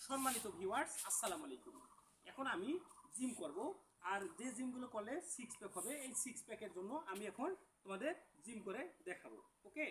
সম্মানিত ভিউয়ার্স, আসসালামু আলাইকুম। এখন আমি জিম করব, আর যে জিমগুলো করলে সিক্স প্যাক হবে, এই সিক্স প্যাকের জন্য আমি এখন তোমাদের জিম করে দেখাবো। ওকে,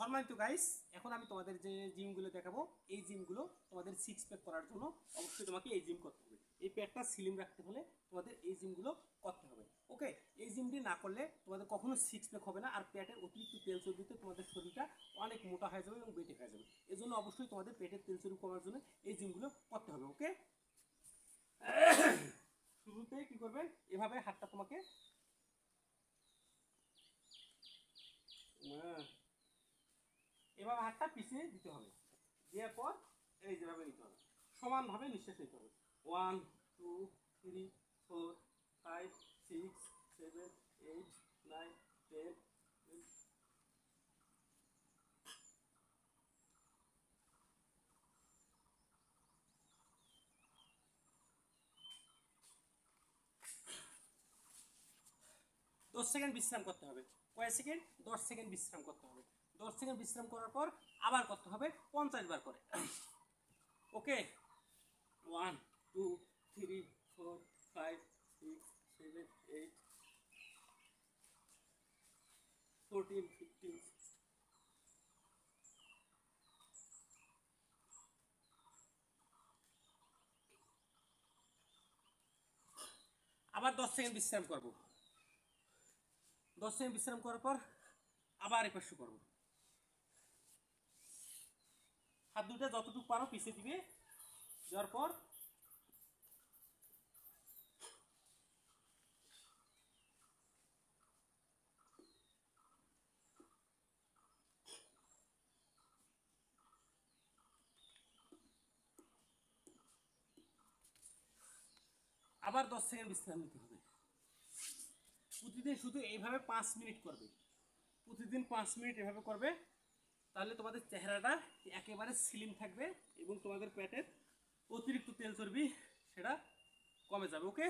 সম্মানিত গাইস, এখন আমি তোমাদের যে জিমগুলো দেখাবো, এই জিমগুলো তোমাদের সিক্স প্যাক করার জন্য অবশ্যই তোমাকে এই জিম করতে হবে। এই পেটটা স্লিম রাখতে হলে তোমাদের এই জিমগুলো করতে হবে। ওকে, এই জিমটি না করলে তোমাদের কখনো সিক্স প্যাক হবে না, আর পেটের অতিরিক্ত তেল চর্বিতে তোমাদের শরীরটা অনেক মোটা হয়ে যাবে এবং বেটে হয়ে যাবে। এই জন্য অবশ্যই তোমাদের পেটের তেল চর্বি কমার জন্য এই জিমগুলো করতে হবে। ওকে, শুরুতে কি করবে, এভাবে হাতটা তোমাকে এভাবে হাতটা পিছিয়ে দিতে হবে। দেওয়ার পর এই যেভাবে নিতে হবে, সমানভাবে নিঃশ্বাস নিতে হবে। 1 2 3 4 5 6 7 8 9 10। দশ সেকেন্ড বিশ্রাম করতে হবে। কয় সেকেন্ড? 10 সেকেন্ড বিশ্রাম করতে হবে। 10 সেকেন্ড বিশ্রাম করার পর আবার করতে হবে 50 বার করে। ওকে, 1 2 3 4 5 6 7 8 14 15। আবার 10 সেকেন্ড বিশ্রাম করব। 10 সেকেন্ড বিশ্রাম করার পর আবার এই পাশে করবো। হাত দুটো যতটুকু পারো পিছিয়ে দিবে, দেওয়ার পর আবার 10 সেকেন্ড বিশ্রাম নিতে হবে। প্রতিদিন শুধু এইভাবে 5 মিনিট করবে। প্রতিদিন 5 মিনিট এভাবে করবে, তাহলে তোমাদের চেহারাটা একেবারে স্লিম থাকবে এবং তোমাদের পেটের অতিরিক্ত তেল চর্বি সেটা কমে যাবে। ওকে,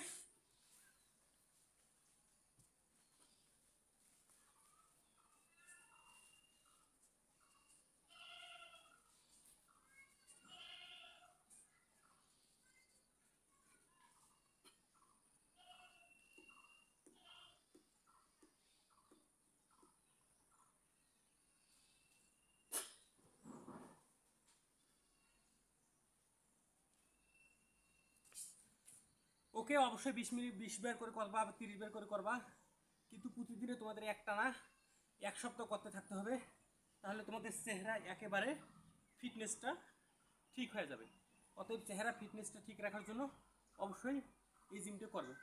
ওকে, অবশ্যই 20 মিনিট 20 বার করে করবা, 30 বার করে করবা, কিন্তু প্রতিদিনে তোমাদের একটা না 1 সপ্তাহ করতে থাকতে হবে। তাহলে তোমাদের চেহারা একেবারে ফিটনেসটা ঠিক হয়ে যাবে। অতএব চেহারা ফিটনেসটা ঠিক রাখার জন্য অবশ্যই এই জিমটা করবে।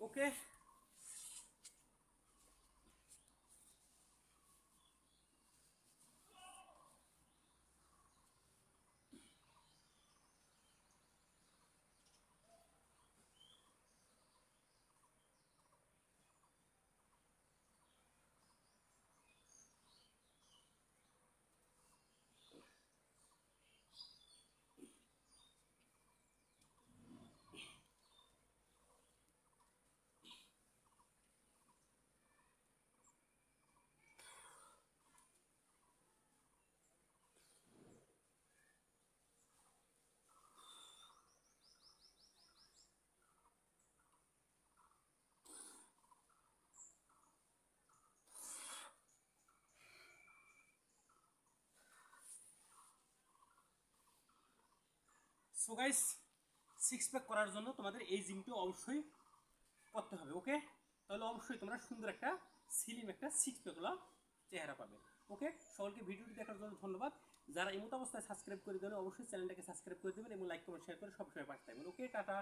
ওকে, সো গাইস, সিক্স প্যাক করার জন্য তোমাদের এই জিমটি অবশ্যই করতে হবে। ওকে, তাহলে অবশ্যই তোমরা সুন্দর একটা স্লিম একটা সিক্স প্যাকওয়ালা চেহারা পাবে। ওকে, সকলকে ভিডিওটি দেখার জন্য ধন্যবাদ। যারা এই মতো অবস্থায় সাবস্ক্রাইব করে দেবেন অবশ্যই চ্যানেলটাকে সাবস্ক্রাইব করে দেবেন এবং লাইক কমেন্ট শেয়ার করে সবসময় পাশে থাকবেন। ওকে, টাটা।